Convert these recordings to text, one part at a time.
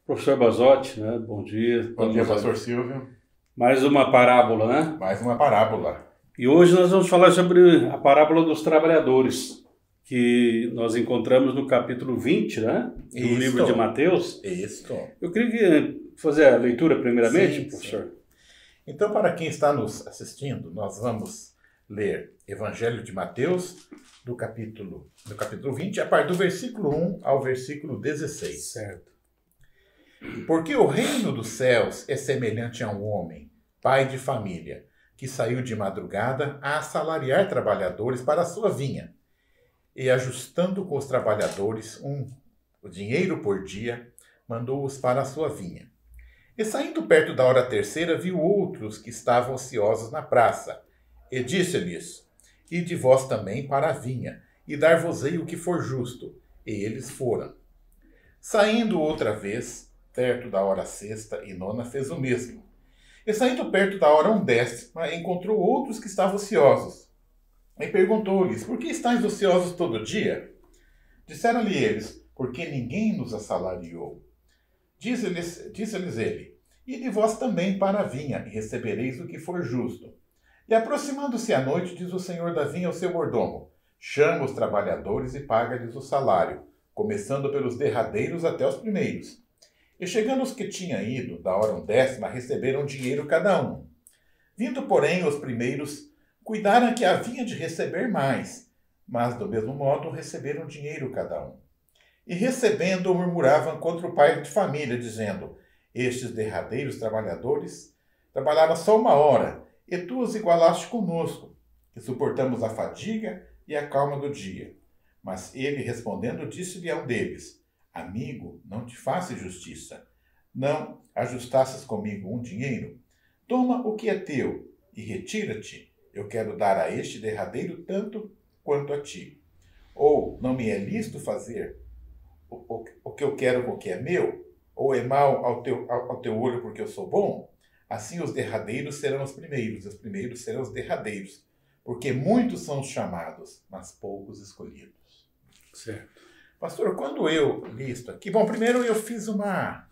Professor Basotti, né? Bom dia. Bom dia, pastor Silvio. Mais uma parábola, né? Mais uma parábola. E hoje nós vamos falar sobre a parábola dos trabalhadores, que nós encontramos no capítulo 20, né? Do livro de Mateus. Isso. Eu queria fazer a leitura primeiramente, professor. Sim. Então, para quem está nos assistindo, nós vamos ler Evangelho de Mateus, do capítulo 20, a partir do versículo 1 ao versículo 16. Certo. Porque o reino dos céus é semelhante a um homem, pai de família, que saiu de madrugada a assalariar trabalhadores para a sua vinha, e ajustando com os trabalhadores o dinheiro por dia, mandou-os para a sua vinha. E saindo perto da hora terceira, viu outros que estavam ociosos na praça, e disse-lhes: Ide vós também para a vinha, e dar-vos-ei o que for justo. E eles foram. Saindo outra vez, perto da hora sexta e nona, fez o mesmo. E saindo perto da hora undécima, encontrou outros que estavam ociosos. E perguntou-lhes: Por que estáis ociosos todo dia? Disseram-lhe eles: Porque ninguém nos assalariou. Disse-lhes ele: Ide vós também para a vinha, e recebereis o que for justo. E aproximando-se a noite, diz o senhor da vinha ao seu mordomo: Chama os trabalhadores e paga-lhes o salário, começando pelos derradeiros até os primeiros. E chegando os que tinham ido, da hora undécima, receberam dinheiro cada um. Vindo, porém, os primeiros, cuidaram que haviam de receber mais, mas, do mesmo modo, receberam dinheiro cada um. E recebendo, murmuravam contra o pai de família, dizendo: Estes derradeiros trabalhadores trabalharam só 1 hora, e tu os igualaste conosco, que suportamos a fadiga e a calma do dia. Mas ele, respondendo, disse-lhe a um deles: Amigo, não te faço justiça. Não ajustasses comigo um dinheiro? Toma o que é teu e retira-te. Eu quero dar a este derradeiro tanto quanto a ti. Ou não me é lícito fazer o que eu quero com o que é meu? Ou é mal ao teu olho porque eu sou bom? Assim os derradeiros serão os primeiros, e os primeiros serão os derradeiros. Porque muitos são os chamados, mas poucos escolhidos. Certo. Pastor, quando eu li isso aqui... Bom, primeiro eu fiz uma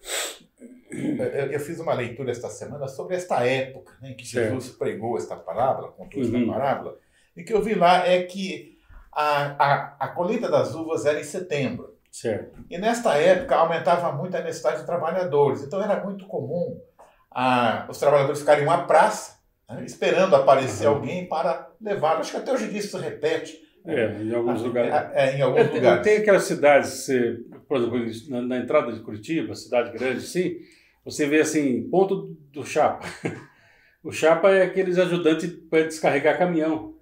leitura esta semana sobre esta época, né, em que Jesus pregou esta parábola, contou esta parábola, e que eu vi lá é que a colheita das uvas era em setembro. Certo. E nesta época aumentava muito a necessidade de trabalhadores. Então era muito comum os trabalhadores ficarem em uma praça, né, esperando aparecer alguém para levá-los. Acho que até hoje em dia isso se repete. Em alguns lugares. Em alguns lugares. Tem aquelas cidades, por exemplo, na entrada de Curitiba, cidade grande, assim, você vê assim, ponto do Chapa. O Chapa é aqueles ajudantes para descarregar caminhão.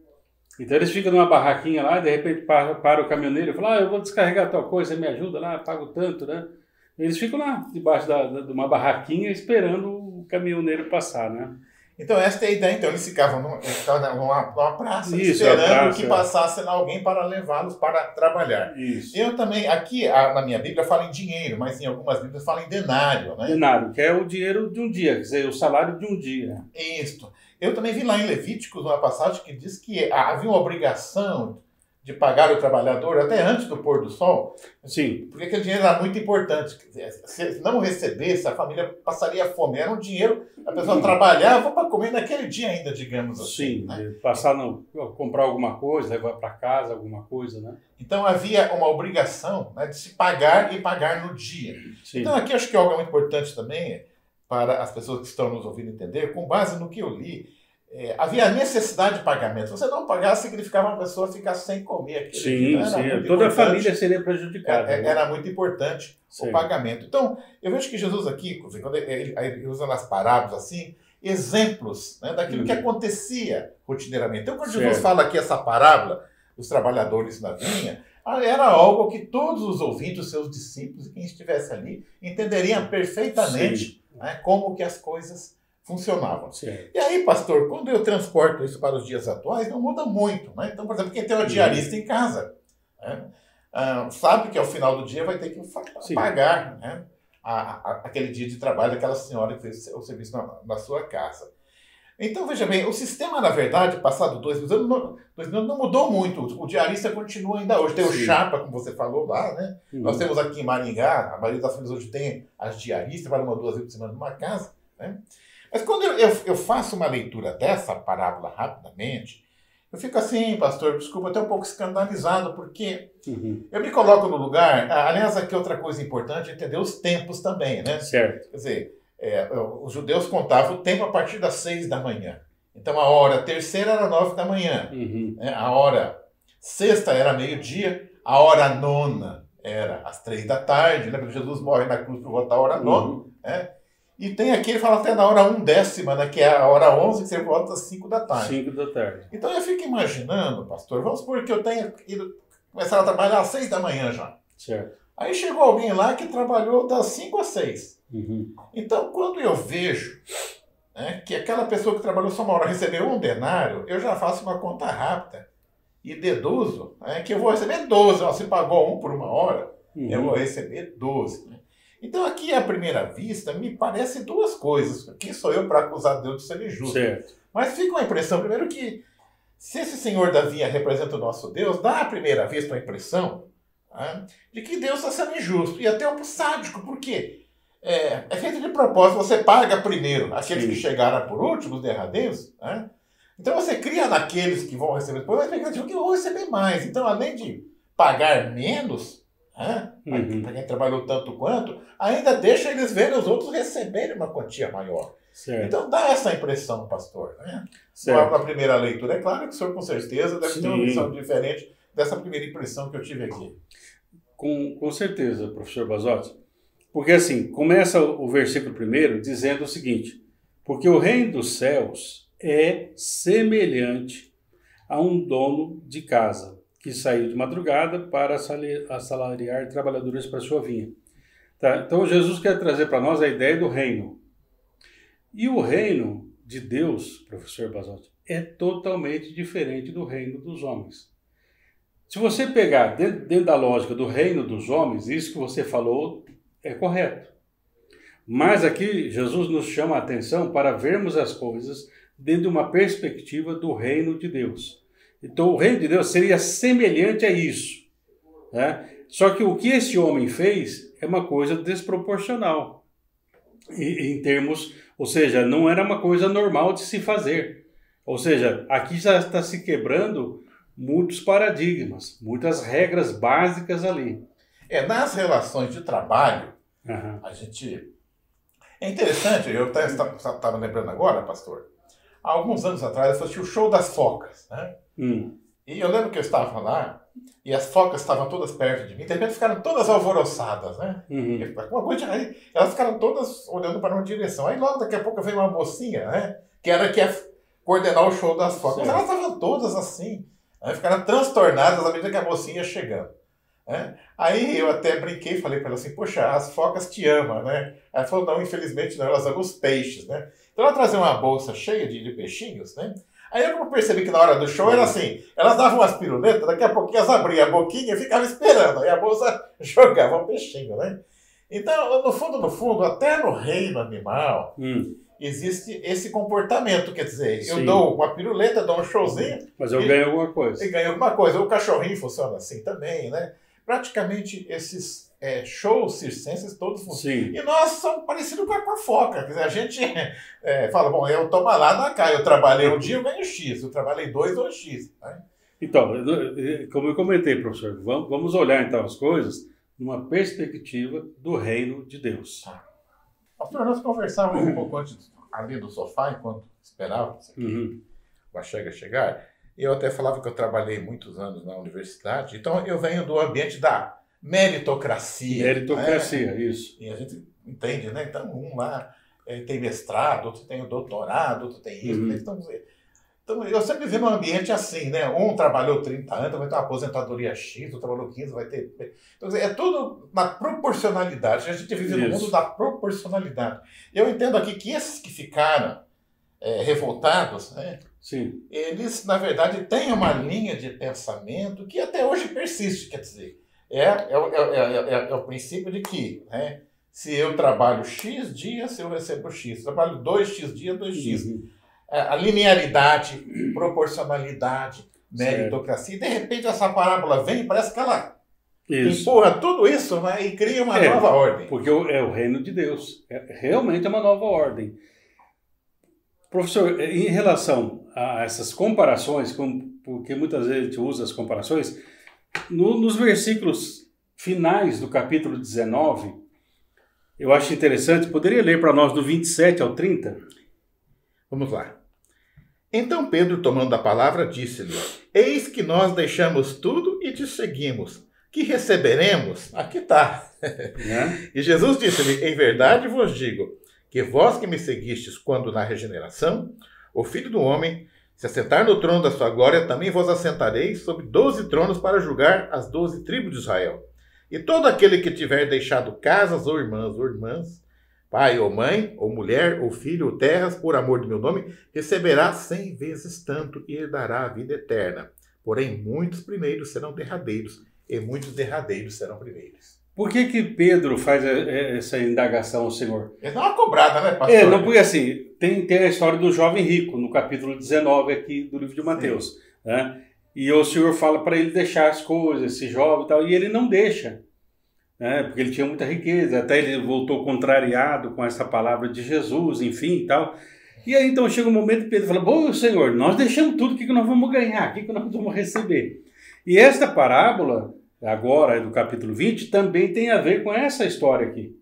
Então eles ficam numa barraquinha lá, de repente para o caminhoneiro e fala: eu vou descarregar tal coisa, você me ajuda lá, pago tanto, né? Eles ficam lá, debaixo de uma barraquinha, esperando o caminhoneiro passar, né? Então, essa é a ideia. Então, eles ficavam numa praça, Isso, esperando que passasse alguém para levá-los para trabalhar. Isso. Eu também, aqui na minha Bíblia, fala em dinheiro, mas em algumas Bíblias fala em denário, né? Denário, que é o dinheiro de um dia, quer dizer, o salário de um dia. Isso. Eu também vi lá em Levíticos uma passagem que diz que havia uma obrigação de pagar o trabalhador até antes do pôr do sol. Sim. Porque aquele dinheiro era muito importante. Se não recebesse, a família passaria fome. Era um dinheiro, a pessoa trabalhava para comer naquele dia ainda, digamos assim. Sim, né? comprar alguma coisa, levar para casa alguma coisa, né? Então havia uma obrigação, né, de se pagar e pagar no dia. Sim. Então aqui acho que algo muito importante também para as pessoas que estão nos ouvindo entender, com base no que eu li, havia a necessidade de pagamento. Se você não pagasse, significava uma pessoa ficar sem comer aquele dia. Sim. Toda a família seria prejudicada. Era muito importante o pagamento. Então, eu vejo que Jesus aqui, quando ele usa nas parábolas assim, exemplos, né, daquilo que acontecia rotineiramente. Então, quando Jesus fala aqui essa parábola dos trabalhadores na vinha, era algo que todos os ouvintes, os seus discípulos e quem estivesse ali, entenderiam perfeitamente, né, como que as coisas funcionavam. Certo. E aí, pastor, quando eu transporto isso para os dias atuais, não muda muito. Né? Então, por exemplo, quem tem uma diarista em casa, né, sabe que ao final do dia vai ter que pagar, né, aquele dia de trabalho daquela senhora que fez o serviço na sua casa. Então, veja bem, o sistema, na verdade, passado 2 mil anos, não mudou muito. O diarista continua ainda hoje. Tem o Sim. chapa, como você falou lá, né? Nós temos aqui em Maringá, a maioria das famílias hoje tem as diaristas, vai 1 ou 2 vezes por semana numa casa, né? Mas quando eu faço uma leitura dessa parábola rapidamente, eu fico assim, pastor, desculpa, até um pouco escandalizado, porque eu me coloco no lugar. Aliás, aqui outra coisa importante é entender os tempos também, né? Certo. Quer dizer, os judeus contavam o tempo a partir das 6 da manhã. Então a hora terceira era 9 da manhã. Né? A hora sexta era meio-dia. A hora nona era às 3 da tarde. Né? Porque Jesus morre na cruz por volta da hora nona. Né? E tem aqui, ele fala até na hora 1/10, né? Que é a hora 11, que você volta às 5 da tarde. 5 da tarde. Então eu fico imaginando, pastor, vamos supor que eu tenha começado a trabalhar às 6 da manhã já. Certo. Aí chegou alguém lá que trabalhou das 5 às 6. Então, quando eu vejo, né, que aquela pessoa que trabalhou só 1 hora recebeu 1 denário, eu já faço uma conta rápida e deduzo, né, que eu vou receber 12. Ó, se pagou 1 por 1 hora, eu vou receber 12. Né? Então, aqui à primeira vista, me parece 2 coisas. Quem sou eu para acusar Deus de ser injusto? Certo. Mas fica uma impressão, primeiro, que se esse senhor da vinha representa o nosso Deus, dá à primeira vista a impressão, né, de que Deus está sendo injusto. E até um sádico, por quê? É feito de propósito, você paga primeiro aqueles que chegaram por último, os derradeiros, né? Então você cria naqueles que vão receber depois uma expectativa que vão receber mais. Então, além de pagar menos, né, para quem trabalhou tanto quanto, ainda deixa eles verem os outros receberem uma quantia maior. Certo. Então dá essa impressão, pastor. Né? Na primeira leitura, é claro que o senhor com certeza deve ter uma visão diferente dessa primeira impressão que eu tive aqui. Com certeza, professor Basotti. Porque assim, começa o versículo 1 dizendo o seguinte: porque o reino dos céus é semelhante a um dono de casa que saiu de madrugada para assalariar trabalhadores para sua vinha. Tá? Então Jesus quer trazer para nós a ideia do reino. E o reino de Deus, professor Basotti, é totalmente diferente do reino dos homens. Se você pegar dentro da lógica do reino dos homens, isso que você falou é correto. Mas aqui Jesus nos chama a atenção para vermos as coisas dentro de uma perspectiva do reino de Deus. Então o reino de Deus seria semelhante a isso. Né? Só que o que esse homem fez é uma coisa desproporcional. Em termos, ou seja, não era uma coisa normal de se fazer. Ou seja, aqui já está se quebrando muitos paradigmas, muitas regras básicas ali. Nas relações de trabalho, a gente... É interessante, eu estava lembrando agora, pastor, há alguns anos atrás eu assisti o Show das Focas, né? E eu lembro que eu estava lá, e as focas estavam todas perto de mim, de repente ficaram todas alvoroçadas, né? Uma coisa, aí, elas ficaram todas olhando para uma direção. Aí logo daqui a pouco veio uma mocinha, né? Que ia coordenar o show das focas. Mas elas estavam todas assim, né? Ficaram transtornadas à medida que a mocinha ia chegando. Né? Aí eu até brinquei e falei para ela assim, poxa, as focas te amam, né? Ela falou, não, infelizmente não, elas amam os peixes, né? Então ela trazia uma bolsa cheia de peixinhos, né? Aí eu percebi que na hora do show era assim, elas davam umas piruletas, daqui a pouquinho elas abriam a boquinha e ficavam esperando, aí a bolsa jogava um peixinho, né? Então, no fundo, até no reino animal, existe esse comportamento, quer dizer, eu dou uma piruleta, dou um showzinho... Mas eu ganho alguma coisa. E ganho alguma coisa. O cachorrinho funciona assim também, né? Praticamente esses shows circenses todos funcionam. E nós somos parecidos com a foca. Quer dizer, a gente fala, bom, eu tomo lá da cá, eu trabalhei um dia, eu ganho X. Eu trabalhei 2, dou X. Né? Então, como eu comentei, professor, vamos olhar então as coisas numa perspectiva do reino de Deus. Pastor, nós conversávamos um pouco antes ali do sofá, enquanto esperávamos aqui o Achega chegar. E eu até falava que eu trabalhei muitos anos na universidade, então eu venho do ambiente da meritocracia. Meritocracia, né? Isso. E a gente entende, né? Então, um lá tem mestrado, outro tem doutorado, outro tem isso. Então, eu sempre vi num ambiente assim, né? Um trabalhou 30 anos, vai ter uma aposentadoria X, outro trabalhou 15, vai ter... Então, é tudo na proporcionalidade. A gente vive no mundo da proporcionalidade. Eu entendo aqui que esses que ficaram revoltados, né? Sim. Eles, na verdade, têm uma linha de pensamento que até hoje persiste, quer dizer, é o princípio de que, né, se eu trabalho X dias, eu recebo X. Se eu trabalho 2X dias, 2X. a linearidade, proporcionalidade, meritocracia. E de repente essa parábola vem e parece que ela empurra tudo isso, né, e cria uma nova ordem. Porque é o reino de Deus. Realmente é uma nova ordem. Professor, em relação a essas comparações, porque muitas vezes a gente usa as comparações, nos versículos finais do capítulo 19, eu acho interessante, poderia ler para nós do 27 ao 30? Vamos lá. Então Pedro, tomando a palavra, disse-lhe: Eis que nós deixamos tudo e te seguimos. Que receberemos? Aqui está. E Jesus disse-lhe: Em verdade vos digo, que vós que me seguistes quando na regeneração, o Filho do Homem, se assentar no trono da sua glória, também vos assentareis sobre 12 tronos para julgar as 12 tribos de Israel. E todo aquele que tiver deixado casas, ou irmãs, pai ou mãe, ou mulher, ou filho, ou terras, por amor do meu nome, receberá 100 vezes tanto e herdará a vida eterna. Porém, muitos primeiros serão derradeiros, e muitos derradeiros serão primeiros. Por que Pedro faz essa indagação ao Senhor? Ele dá uma cobrada, né, pastor? Não, porque assim, tem a história do jovem rico, no capítulo 19 aqui do livro de Mateus. Né? E o Senhor fala para ele deixar as coisas, esse jovem e tal, e ele não deixa. Né? Porque ele tinha muita riqueza, até ele voltou contrariado com essa palavra de Jesus, enfim e tal. E aí então chega um momento que Pedro fala: Bom, Senhor, nós deixamos tudo, o que nós vamos ganhar? O que nós vamos receber? E esta parábola, agora do capítulo 20, também tem a ver com essa história aqui.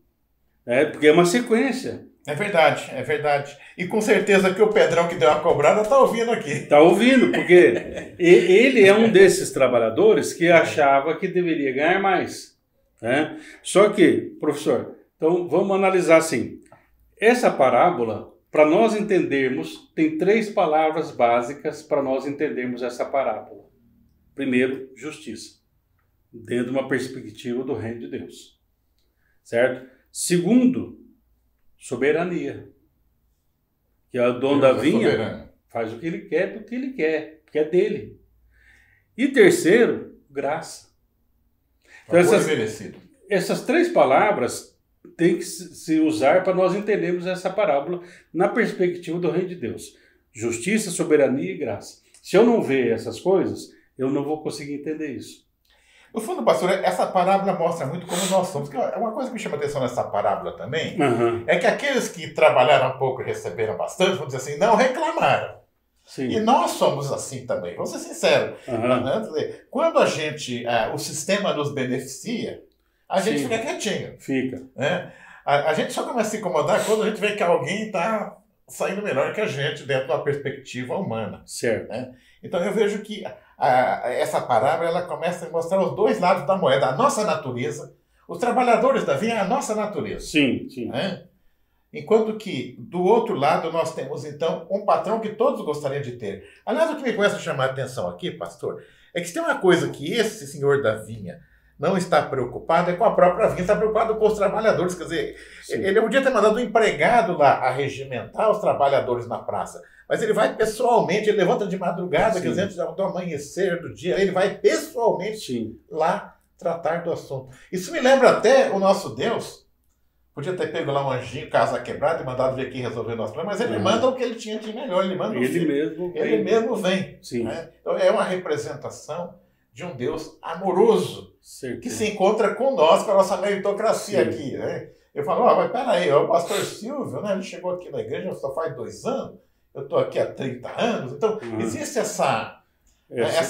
Porque é uma sequência. É verdade, é verdade. E com certeza que o Pedrão que deu a cobrada está ouvindo aqui. Está ouvindo, porque ele é um desses trabalhadores que achava que deveria ganhar mais. Né? Só que, professor, então vamos analisar assim. Essa parábola, para nós entendermos, tem 3 palavras básicas para nós entendermos essa parábola. Primeiro, justiça, dentro de uma perspectiva do reino de Deus. Certo? Segundo, soberania. Que é o dono da vinha, faz o que ele quer do que ele quer, porque é dele. E terceiro, graça. Então essas 3 palavras têm que se usar para nós entendermos essa parábola na perspectiva do reino de Deus. Justiça, soberania e graça. Se eu não ver essas coisas, eu não vou conseguir entender isso. No fundo, pastor, essa parábola mostra muito como nós somos. Uma coisa que me chama a atenção nessa parábola também é que aqueles que trabalharam pouco e receberam bastante, vamos dizer assim, não reclamaram. Sim. E nós somos assim também, vamos ser sinceros. Né? Quando o sistema nos beneficia, a gente fica quietinho. Fica. Né? A gente só começa a se incomodar quando a gente vê que alguém está saindo melhor que a gente dentro da perspectiva humana. Certo. Né? Então eu vejo que essa parábola ela começa a mostrar os 2 lados da moeda. A nossa natureza, os trabalhadores da vinha, a nossa natureza. Sim, sim. Né? Enquanto que, do outro lado, nós temos, então, um patrão que todos gostariam de ter. Aliás, o que me começa a chamar a atenção aqui, pastor, é que se tem uma coisa que esse senhor da vinha não está preocupado, é com a própria vinha, está preocupado com os trabalhadores. Quer dizer, ele podia ter mandado um empregado lá a regimentar os trabalhadores na praça, mas ele vai pessoalmente, ele levanta de madrugada, quer dizer, do amanhecer do dia, ele vai pessoalmente lá tratar do assunto. Isso me lembra até o nosso Deus. Podia ter pego lá um anjinho, casa quebrada, e mandado vir aqui resolver o nosso problema, mas ele manda o que ele tinha de melhor, ele manda ele mesmo vem. Né? Então é uma representação de um Deus amoroso, que se encontra com nós, com a nossa meritocracia aqui. Né? Eu falo, mas peraí, o pastor Silvio, né, ele chegou aqui na igreja só faz 2 anos, eu estou aqui há 30 anos, então existe essa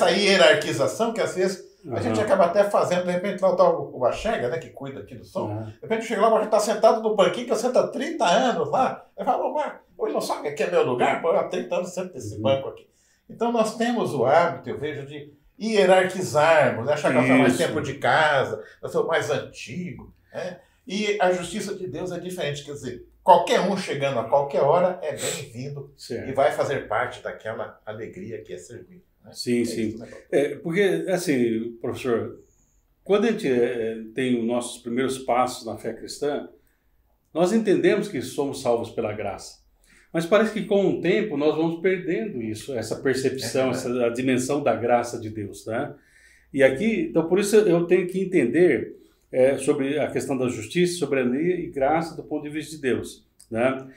hierarquização que às vezes a gente acaba até fazendo. De repente lá está o Axega, né, que cuida aqui do som, de repente chega lá, a gente está sentado no banquinho que eu sento há 30 anos lá, eu falo, mas ele não sabe que aqui é meu lugar? Pô, eu há 30 anos sento nesse banco aqui. Então nós temos o hábito, eu vejo, de hierarquizarmos, achar que nós temos mais tempo de casa, nós somos mais antigos. Né? E a justiça de Deus é diferente, quer dizer, qualquer um chegando a qualquer hora é bem-vindo e vai fazer parte daquela alegria que é servir. Né? Sim. Porque, assim, professor, quando a gente tem os nossos primeiros passos na fé cristã, nós entendemos que somos salvos pela graça. Mas parece que com o tempo nós vamos perdendo isso, essa percepção, a dimensão da graça de Deus. Né? E aqui, então por isso eu tenho que entender sobre a questão da justiça, soberania e graça do ponto de vista de Deus. Né?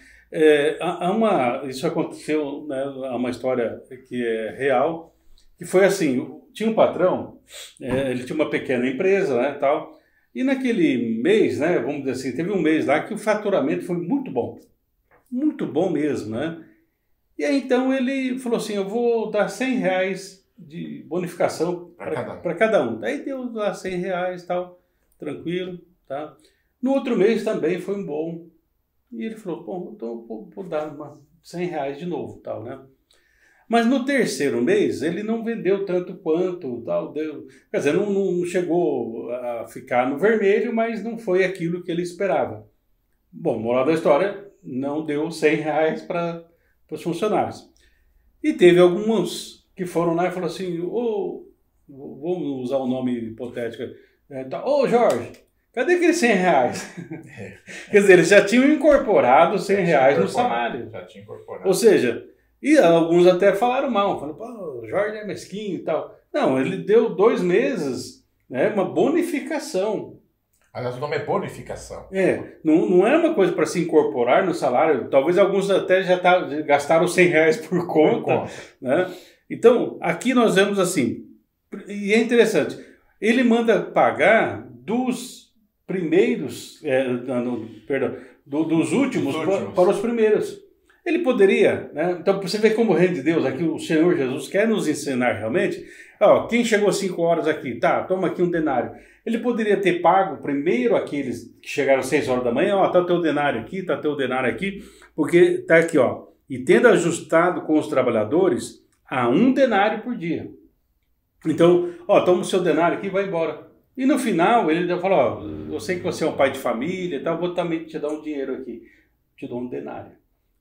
Isso aconteceu, né, há uma história que é real, que foi assim, tinha um patrão, ele tinha uma pequena empresa, né, tal, e naquele mês, né, vamos dizer assim, teve um mês lá que o faturamento foi muito bom mesmo, né, e aí então ele falou assim, eu vou dar R$ 100 de bonificação para cada um. Daí deu lá R$ 100 e tal, tranquilo, tá? No outro mês também foi um bom. E ele falou, bom, então vou dar R$ 100 de novo, tal, né? Mas no terceiro mês ele não vendeu tanto quanto, tal, quer dizer, não chegou a ficar no vermelho, mas não foi aquilo que ele esperava. Bom, moral da história, não deu R$ 100 para os funcionários. E teve alguns que foram lá e falaram assim, vamos usar um nome hipotético, Jorge, cadê aqueles R$ 100? Quer dizer, eles já tinham incorporado R$ 100 no salário. Já tinha incorporado. Ou seja, e alguns até falaram mal, falaram, pô, o Jorge é mesquinho e tal. Não, ele deu 2 meses, né, uma bonificação. Aliás, o nome é bonificação. Não é uma coisa para se incorporar no salário. Talvez alguns até já gastaram R$ 100 por conta. Né? Então, aqui nós vemos assim, e é interessante, ele manda pagar dos primeiros, dos últimos para os primeiros. Ele poderia, né? Então, você vê como o reino de Deus, aqui o Senhor Jesus quer nos ensinar realmente, quem chegou 5 horas aqui, toma aqui um denário. Ele poderia ter pago primeiro aqueles que chegaram às 6 horas da manhã, tá o teu denário aqui, tá o teu denário aqui, porque tá aqui, e tendo ajustado com os trabalhadores a 1 denário por dia. Então, toma o seu denário aqui e vai embora. E no final, ele já falou, eu sei que você é um pai de família, tá, vou também te dar um dinheiro aqui, te dou um denário.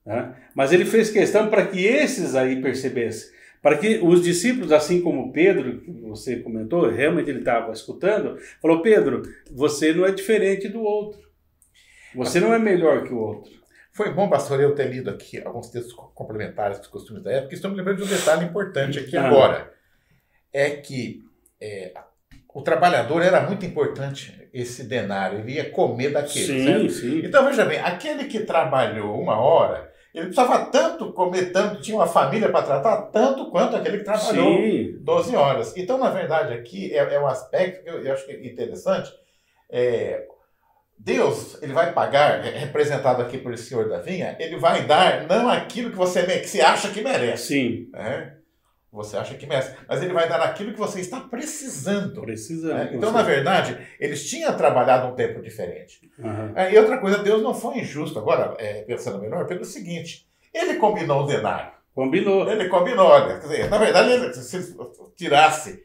Né? Mas ele fez questão para que esses aí percebessem, para que os discípulos, assim como Pedro, que você comentou, realmente ele estava escutando, falou, Pedro, você não é diferente do outro. Você não é melhor que o outro. Foi bom, pastor, eu ter lido aqui alguns textos complementares dos costumes da época, estou me lembrando de um detalhe importante aqui agora. É que o trabalhador era muito importante, esse denário, ele ia comer daquele. Sim. Então, veja bem, aquele que trabalhou 1 hora, ele precisava tanto comer, tanto, tinha uma família para tratar, tanto quanto aquele que trabalhou 12 horas. Então, na verdade, aqui é um aspecto que eu acho que é interessante. Deus, ele vai pagar, representado aqui por esse senhor da vinha, ele vai dar não aquilo que você acha que merece. Sim. Você acha que merece, mas ele vai dar aquilo que você está precisando. Então, na verdade, eles tinham trabalhado um tempo diferente. E outra coisa, Deus não foi injusto. Agora, pensando melhor, pelo seguinte, ele combinou o denário. Ele combinou, olha, quer dizer, na verdade, se ele tirasse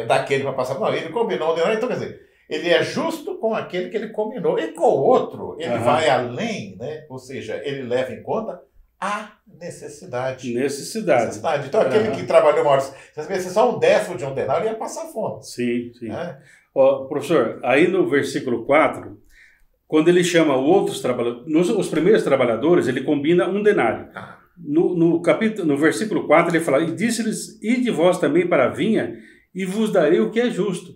daquele para passar, não, ele combinou o denário, então quer dizer, ele é justo com aquele que ele combinou, e com o outro, ele vai além, né? Ou seja, ele leva em conta a necessidade. Então, aquele que trabalhou 1 hora, se fosse só 1/10 de um denário, ia passar fome. Sim. Professor, aí no versículo 4, quando ele chama outros trabalhadores, os primeiros trabalhadores, ele combina 1 denário. No versículo 4, ele fala, e disse-lhes, ide vós também para a vinha, e vos darei o que é justo.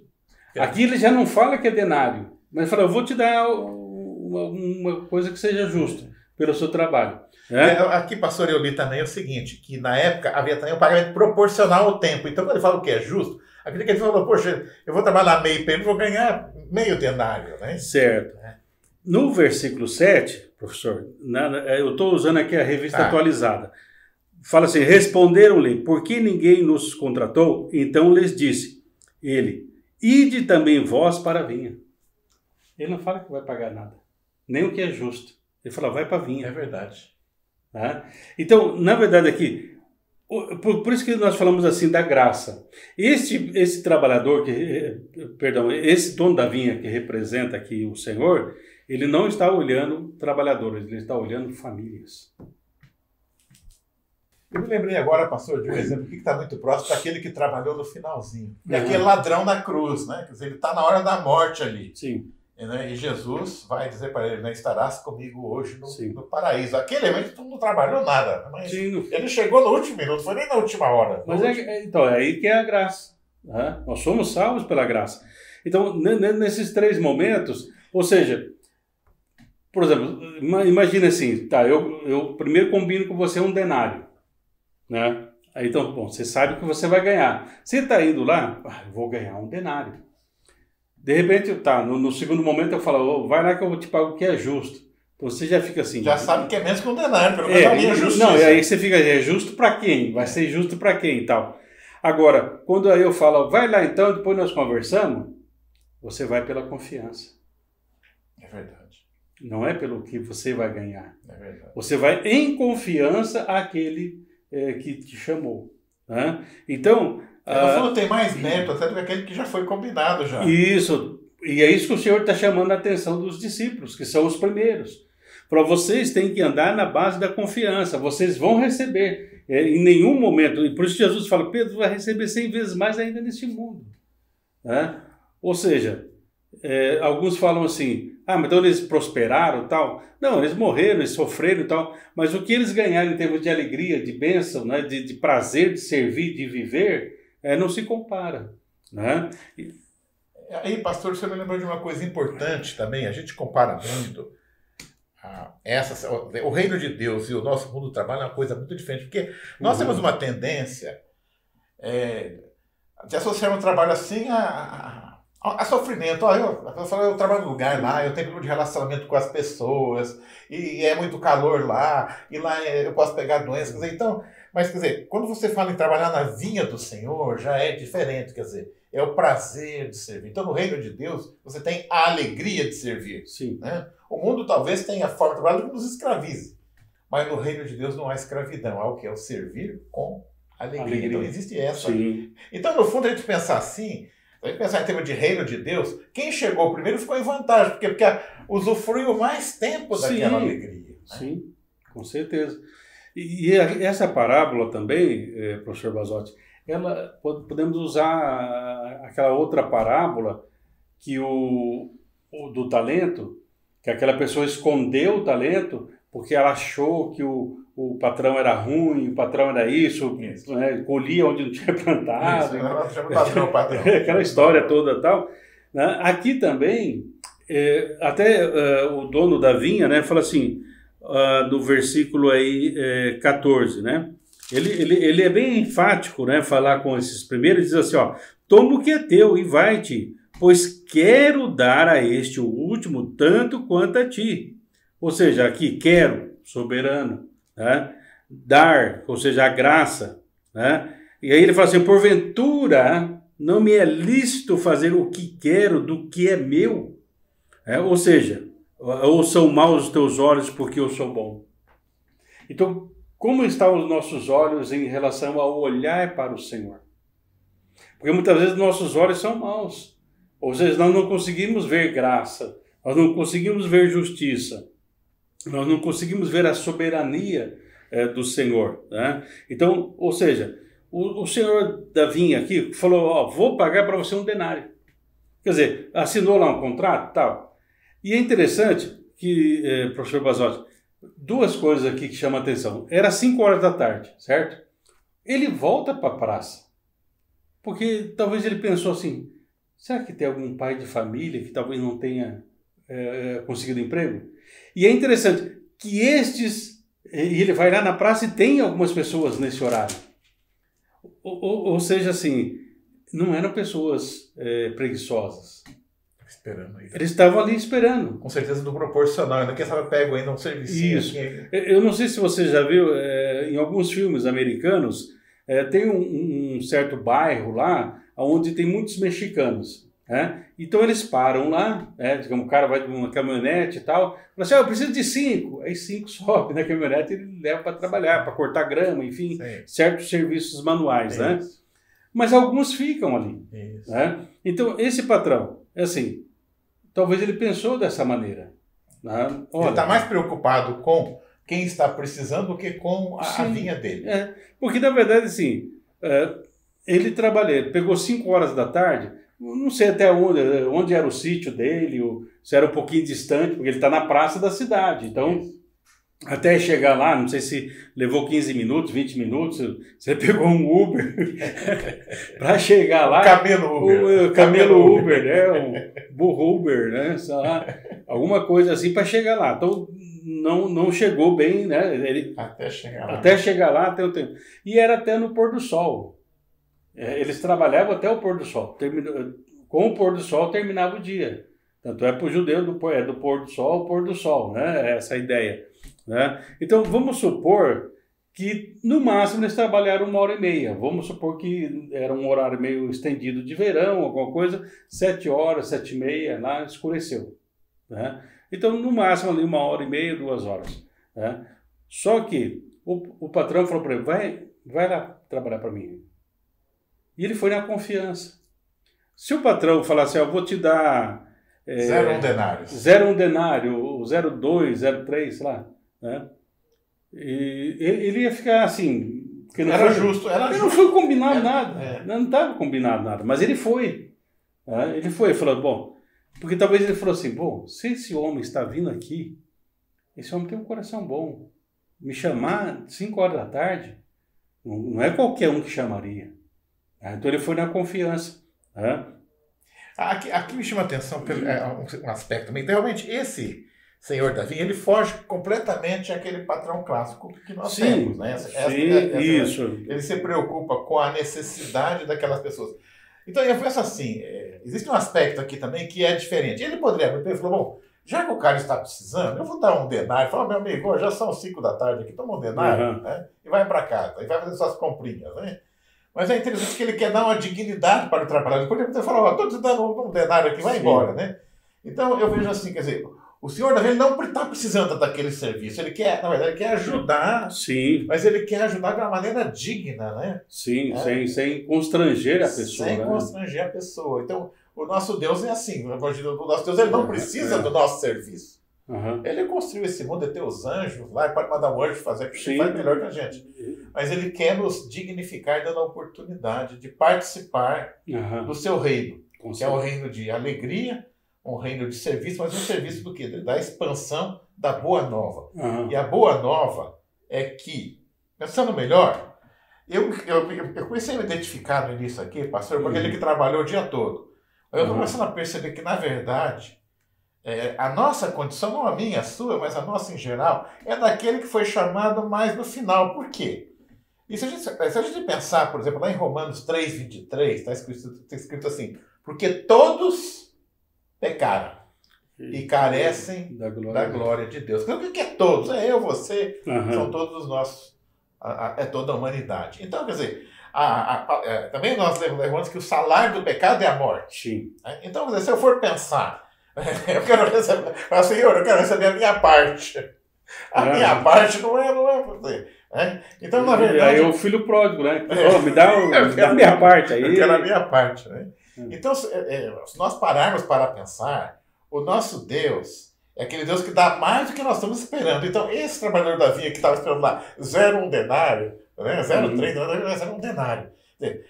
Aqui ele já não fala que é denário, mas fala, eu vou te dar uma coisa que seja justa pelo seu trabalho. Aqui, pastor, eu li também o seguinte, que na época havia também um pagamento proporcional ao tempo. Então, quando ele fala o que é justo, aquele que ele falou, poxa, eu vou trabalhar meio período, vou ganhar meio denário. Né? Certo. No versículo 7, professor, eu estou usando aqui a revista atualizada. Fala assim, responderam-lhe, por que ninguém nos contratou? Então lhes disse, ele, ide também vós para a vinha. Ele não fala que vai pagar nada, nem o que é justo. Ele fala, vai para a vinha. É verdade. Então, na verdade aqui, por isso que nós falamos assim da graça. Esse trabalhador, esse dono da vinha que representa aqui o Senhor, ele não está olhando trabalhadores, ele está olhando famílias. Eu me lembrei agora, pastor, de um exemplo que está muito próximo daquele que trabalhou no finalzinho. E aquele ladrão na cruz, né? Quer dizer, ele está na hora da morte ali. Sim. E Jesus vai dizer para ele, né, estarás comigo hoje no paraíso. Aquele evento não trabalhou nada, mas ele chegou no último minuto, foi nem na última hora. Mas então, é aí que é a graça. Nós somos salvos pela graça. Então, nesses 3 momentos, ou seja, por exemplo, imagina assim, tá, eu primeiro combino com você um denário, né? Aí, então, bom, você sabe que você vai ganhar. Você está indo lá, eu vou ganhar um denário. De repente, tá, no segundo momento eu falo, vai lá que eu vou te pagar o que é justo. Então você já fica assim... Já sabe que é menos que um denário, pelo menos a minha justiça. Não, e aí você fica, é justo para quem? Vai ser justo para quem e tal. Agora, quando aí eu falo, vai lá então, depois nós conversamos, você vai pela confiança. É verdade. Não é pelo que você vai ganhar. É verdade. Você vai em confiança àquele que te chamou. Né? Então... No fundo tem mais mérito até do que aquele que já foi combinado já. Isso. E é isso que o Senhor está chamando a atenção dos discípulos, que são os primeiros. Para vocês têm que andar na base da confiança. Vocês vão receber. Em nenhum momento. E por isso Jesus fala, Pedro vai receber 100 vezes mais ainda neste mundo. Né? Ou seja, alguns falam assim, mas então eles prosperaram e tal. Não, eles morreram, eles sofreram e tal. Mas o que eles ganharam em termos de alegria, de bênção, né? de prazer, de servir, de viver, não se compara. Né? Aí, pastor, você me lembrou de uma coisa importante também. A gente compara muito o reino de Deus e o nosso mundo do trabalho é uma coisa muito diferente. Porque nós temos uma tendência de associar um trabalho assim a sofrimento. Eu trabalho no lugar lá, eu tenho problema de relacionamento com as pessoas, e é muito calor lá, e lá eu posso pegar doenças. Quer dizer, então, mas, quer dizer, quando você fala em trabalhar na vinha do Senhor, já é diferente, quer dizer, é o prazer de servir. Então, no reino de Deus, você tem a alegria de servir. Sim. Né? O mundo talvez tenha a forma de trabalho que nos escravize, mas no reino de Deus não há escravidão, há o que? É o servir com alegria. Então, existe essa. Sim. Então, no fundo, a gente pensar assim, a gente pensar em termos de reino de Deus, quem chegou primeiro ficou em vantagem, porque usufruiu mais tempo daquela alegria. Né? Sim, com certeza. E essa parábola também, professor Basotti, podemos usar aquela outra parábola que o do talento, que aquela pessoa escondeu o talento porque ela achou que o patrão era ruim, o patrão era isso. Né, colhia onde não tinha plantado. Patrão. Aquela história toda tal. Né? Aqui também, até o dono da vinha, né, fala assim, no versículo aí 14, né? Ele é bem enfático, né? Falar com esses primeiros, diz assim, toma o que é teu e vai-te, pois quero dar a este o último tanto quanto a ti. Ou seja, aqui, quero, soberano, né? Dar, ou seja, a graça, né? E aí ele fala assim, porventura não me é lícito fazer o que quero do que é meu. Ou seja, ou são maus os teus olhos porque eu sou bom. Então, como estão os nossos olhos em relação ao olhar para o Senhor? Porque muitas vezes nossos olhos são maus. Ou seja, nós não conseguimos ver graça, nós não conseguimos ver justiça, nós não conseguimos ver a soberania do Senhor. Né? Então, ou seja, o senhor da vinha aqui falou, vou pagar para você um denário. Quer dizer, assinou lá um contrato e tal. E é interessante que, professor Basotti, duas coisas aqui que chamam a atenção. Era 5 horas da tarde, certo? Ele volta para a praça. Porque talvez ele pensou assim, será que tem algum pai de família que talvez não tenha conseguido emprego? E é interessante que e ele vai lá na praça e tem algumas pessoas nesse horário. Ou seja, assim, não eram pessoas preguiçosas. Esperando aí. Eles estavam ali esperando. Com certeza do proporcional, ainda quem sabe pego ainda um serviço. Isso. Eu não sei se você já viu, em alguns filmes americanos, tem um certo bairro lá, onde tem muitos mexicanos. Né? Então eles param lá, digamos, o cara vai de uma caminhonete e tal, fala assim, eu preciso de 5. Aí 5 sobe na caminhonete e ele leva para trabalhar, para cortar grama, enfim, certos serviços manuais. Né? Mas alguns ficam ali. Né? Então esse patrão, assim, talvez ele pensou dessa maneira. Né? Ele está mais preocupado com quem está precisando do que com a vinha dele. Porque na verdade, assim, ele trabalhou, ele pegou 5 horas da tarde, não sei até onde era o sítio dele, se era um pouquinho distante, porque ele está na praça da cidade. Então, até chegar lá, não sei se levou 15 minutos, 20 minutos, você pegou um Uber para chegar lá. Camelo Uber. Camelo Uber, né? Um burro Uber, né? Sei lá, alguma coisa assim para chegar lá. Então não chegou bem, né? Até chegar lá tem o tempo. E era até no pôr do sol. Eles trabalhavam até o pôr do sol. Com o pôr do sol terminava o dia. Tanto é para o judeu do pôr do sol ao pôr do sol, né? Essa ideia, né? Então vamos supor que no máximo eles trabalharam 1h30. Vamos supor que era um horário meio estendido de verão, alguma coisa, 7 horas, 7h30, lá escureceu, né? Então no máximo ali 1h30, 2 horas, né? Só que o patrão falou para ele, vai lá trabalhar para mim. E ele foi na confiança. Se o patrão falasse, eu vou te dar 0,1 denário. 0,1 denário, 0,2, 0,3, sei lá, né? E ele ia ficar assim. Era justo. Não foi combinado nada. Não estava combinado nada. Mas ele foi. Né? Ele falou, bom. Porque talvez ele falou assim, bom, se esse homem está vindo aqui, esse homem tem um coração bom. Me chamar 5 horas da tarde, não é qualquer um que chamaria. Então ele foi na confiança. Né? Aqui me chama a atenção um aspecto também. Então, realmente, esse senhor da vinha, ele foge completamente àquele patrão clássico que nós temos. Né? Isso. Ele se preocupa com a necessidade daquelas pessoas. Então, eu penso assim, existe um aspecto aqui também que é diferente. Ele poderia, ele falou, bom, já que o cara está precisando, eu vou dar um denário. Fala, meu amigo, já são 5 da tarde aqui, toma um denário, né? E vai para casa, e vai fazer suas comprinhas, né? Mas é interessante que ele quer dar uma dignidade para o trabalhador. Ele poderia ter falado, estou te dando um denário aqui, vai embora, né? Então, eu vejo assim, quer dizer, o senhor da vinha não está precisando daquele serviço. Ele quer, na verdade, ele quer ajudar. Sim. Mas ele quer ajudar de uma maneira digna, né? Sim, sem constranger a pessoa. Sem constranger a pessoa. Então, o nosso Deus é assim. O nosso Deus, ele não precisa do nosso serviço. Ele construiu esse mundo, ele tem os anjos lá, ele pode mandar um anjo fazer, porque faz melhor que a gente. Mas ele quer nos dignificar, dando a oportunidade de participar do seu reino. Que é um reino de alegria, um reino de serviço, mas um serviço do quê? Da expansão da Boa Nova. E a Boa Nova é que, pensando melhor, eu comecei a me identificar no início aqui, pastor, com aquele que trabalhou o dia todo. Eu estou começando a perceber que, na verdade, a nossa condição, não a minha, a sua, mas a nossa em geral, é daquele que foi chamado mais no final. Por quê? E se a gente pensar, por exemplo, lá em Romanos 3:23, está escrito assim, porque todos pecaram e carecem da glória de Deus. O que é todos? É eu, você, são todos os nossos, é toda a humanidade. Então, quer dizer, também nós lembramos que o salário do pecado é a morte. Sim. Então, quer dizer, se eu for pensar, eu quero receber, Senhor, eu quero receber a minha parte. A minha parte não é você. Então, na verdade. Aí é o filho pródigo, né? Me dá a minha parte aí. Eu quero a minha parte, né? Então, se nós pararmos para pensar, o nosso Deus é aquele Deus que dá mais do que nós estamos esperando. Então, esse trabalhador da vinha que estava esperando lá 0,1 denário, né? 0,3 0,1 denário.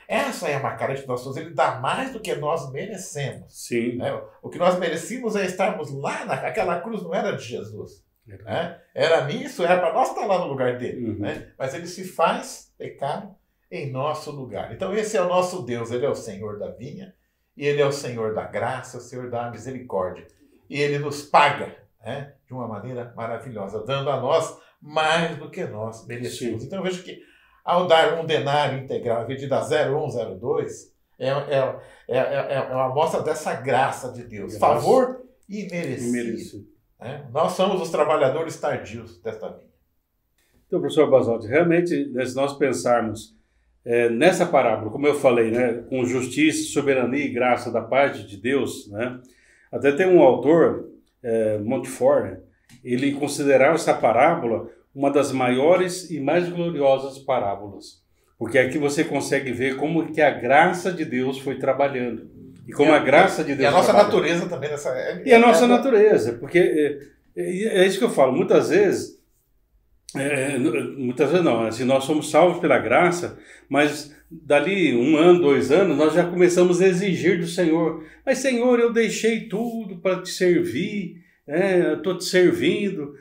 Essa é uma característica de nós todos, ele dá mais do que nós merecemos. Sim. Né? O que nós merecíamos é estarmos lá, aquela cruz não era de Jesus. Né? Era nisso, era para nós estar lá no lugar dele. Né? Mas ele se faz pecado em nosso lugar. Então esse é o nosso Deus, ele é o Senhor da vinha, e ele é o Senhor da graça, o Senhor da misericórdia. E ele nos paga, né? De uma maneira maravilhosa, dando a nós mais do que nós merecemos. Sim. Então eu vejo que ao dar um denário integral, ao invés de dar 0,1, 0,2, é uma amostra dessa graça de Deus. Favor imerecido. Né? Nós somos os trabalhadores tardios desta vida. Então, professor Basaldi, realmente, se nós pensarmos nessa parábola, como eu falei, né, com justiça, soberania e graça da parte de Deus, né, até tem um autor, Montfort, né, ele considerava essa parábola uma das maiores e mais gloriosas parábolas, porque aqui você consegue ver como que a graça de Deus foi trabalhando, e como a graça de Deus... E a nossa natureza também. E a nossa natureza, porque é isso que eu falo, muitas vezes não, assim, nós somos salvos pela graça, mas dali 1 ano, 2 anos, nós já começamos a exigir do Senhor, mas Senhor, eu deixei tudo para te servir, eu estou te servindo,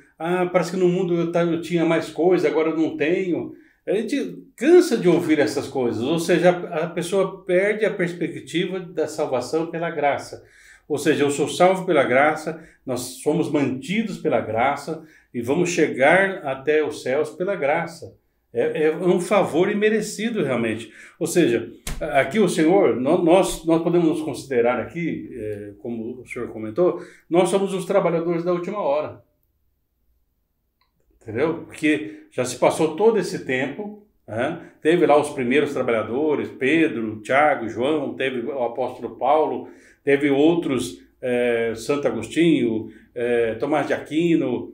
parece que no mundo eu tinha mais coisa, agora eu não tenho. A gente cansa de ouvir essas coisas, ou seja, a pessoa perde a perspectiva da salvação pela graça. Ou seja, eu sou salvo pela graça, nós somos mantidos pela graça e vamos chegar até os céus pela graça. É um favor imerecido realmente. Ou seja, aqui o Senhor, nós podemos nos considerar aqui, como o senhor comentou, nós somos os trabalhadores da última hora. Entendeu? Porque já se passou todo esse tempo, né? Teve lá os primeiros trabalhadores, Pedro, Tiago, João, teve o apóstolo Paulo, teve outros, Santo Agostinho, Tomás de Aquino,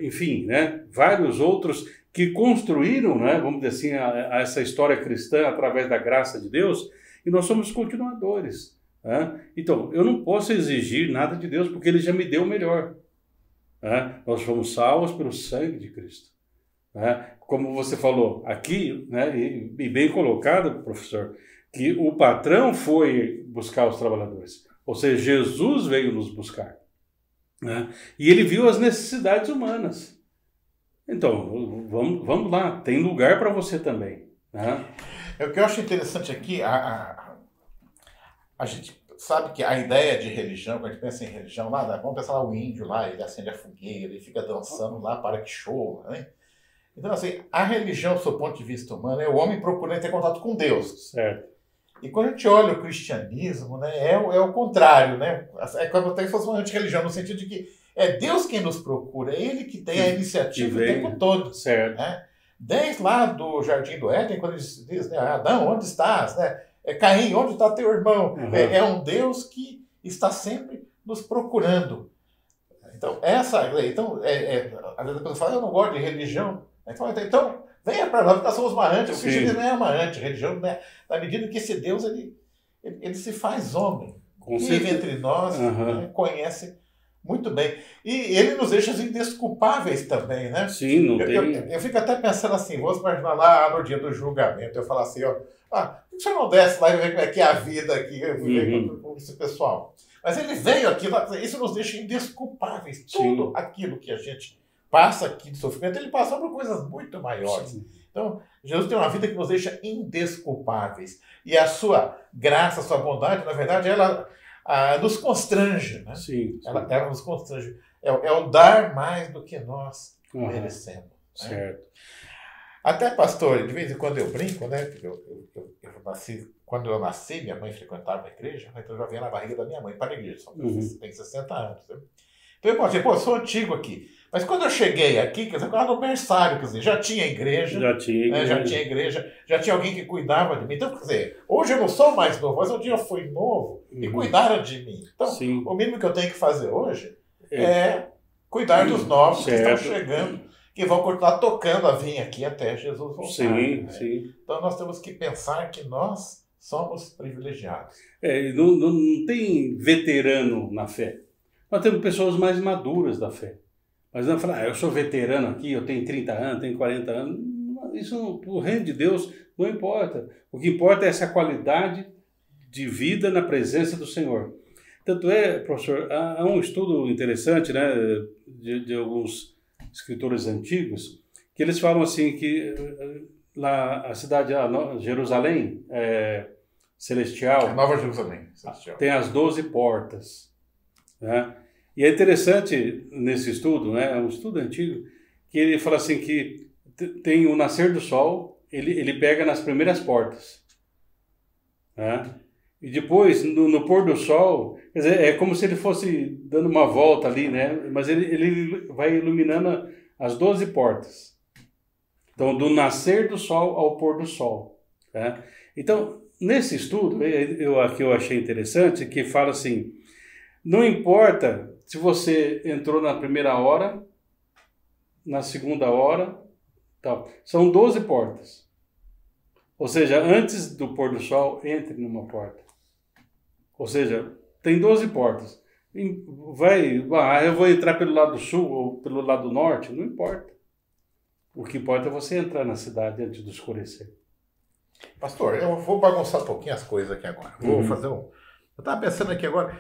enfim, né? Vários outros que construíram, né, vamos dizer assim, essa história cristã através da graça de Deus, e nós somos continuadores. Né? Então, eu não posso exigir nada de Deus, porque Ele já me deu o melhor. Né? Nós fomos salvos pelo sangue de Cristo. Né? Como você falou aqui, né, e bem colocado, professor, que o patrão foi buscar os trabalhadores. Ou seja, Jesus veio nos buscar. Né? E Ele viu as necessidades humanas. Então, vamos lá, tem lugar para você também. Né? O que eu acho interessante aqui, a gente sabe que a ideia de religião, quando a gente pensa em religião, vamos pensar lá o índio lá, ele acende a fogueira, ele fica dançando lá para que chova. Né? Então, assim, a religião, do seu ponto de vista humano, é o homem procurando ter contato com Deus. Certo. E quando a gente olha o cristianismo, né, é o contrário. Né? É como se fosse uma antirreligião, no sentido de que é Deus quem nos procura, é Ele que tem a iniciativa o tempo todo. Certo. Né? Desde lá do Jardim do Éden, quando ele diz, né, Adão, onde estás? Né? Caim, onde está teu irmão? Uhum. É um Deus que está sempre nos procurando. Então, às vezes a pessoa fala, eu não gosto de religião. Então venha para nós, porque nós somos uma ante. O cristianismo não é uma ante, a religião, né? Na medida que esse Deus ele se faz homem, vive entre nós, né? Conhece muito bem. E ele nos deixa indesculpáveis também, né? Sim, não tem... Eu fico até pensando assim, vamos imaginar lá no dia do julgamento, eu falar assim, por que você não desce lá e vê como é que é a vida aqui, com esse pessoal? Mas ele veio aqui, isso nos deixa indesculpáveis. Sim. Tudo aquilo que a gente passa aqui de sofrimento, ele passou por coisas muito maiores. Sim. Então, Jesus tem uma vida que nos deixa indesculpáveis. E a sua graça, a sua bondade, na verdade, ela nos constrange. Né? Sim. Ela nos constrange. É o dar mais do que nós merecemos. Né? Certo. Até, pastor, de vez em quando eu brinco, né? Quando eu nasci, minha mãe frequentava a igreja, então eu já vinha na barriga da minha mãe para a igreja, só tem 60 anos. Né? Então eu posso dizer, eu sou antigo aqui. Mas quando eu cheguei aqui, quer dizer, eu era no berçário, quer dizer, já tinha igreja. Já tinha alguém que cuidava de mim. Então, quer dizer, hoje eu não sou mais novo, mas um dia eu fui novo e cuidaram de mim. Então, o mínimo que eu tenho que fazer hoje é cuidar dos novos que estão chegando, que vão continuar tocando a vinha aqui até Jesus voltar. Sim, né? sim. Então nós temos que pensar que nós somos privilegiados. Não tem veterano na fé. Nós temos pessoas mais maduras da fé. Mas não falar, eu sou veterano aqui, eu tenho 30 anos, tenho 40 anos. Isso, o reino de Deus, não importa. O que importa é essa qualidade de vida na presença do Senhor. Tanto professor, há um estudo interessante, né, de alguns escritores antigos, que eles falam assim que lá a cidade, Jerusalém celestial, a Nova Jerusalém celestial, tem as 12 portas, né? E é interessante nesse estudo, né, é um estudo antigo, que ele fala assim que tem o nascer do sol, ele pega nas primeiras portas, né? E depois, no pôr do sol, quer dizer, é como se ele fosse dando uma volta ali, né? Mas ele vai iluminando as 12 portas. Então, do nascer do sol ao pôr do sol. Né? Então, nesse estudo, aqui eu achei interessante, que fala assim, não importa se você entrou na primeira hora, na segunda hora, tal. São 12 portas. Ou seja, antes do pôr do sol, entre numa porta. Ou seja, tem 12 portas. Eu vou entrar pelo lado sul ou pelo lado norte? Não importa. O que importa é você entrar na cidade antes do escurecer. Pastor, eu vou bagunçar um pouquinho as coisas aqui agora. Vou fazer Eu estava pensando aqui agora.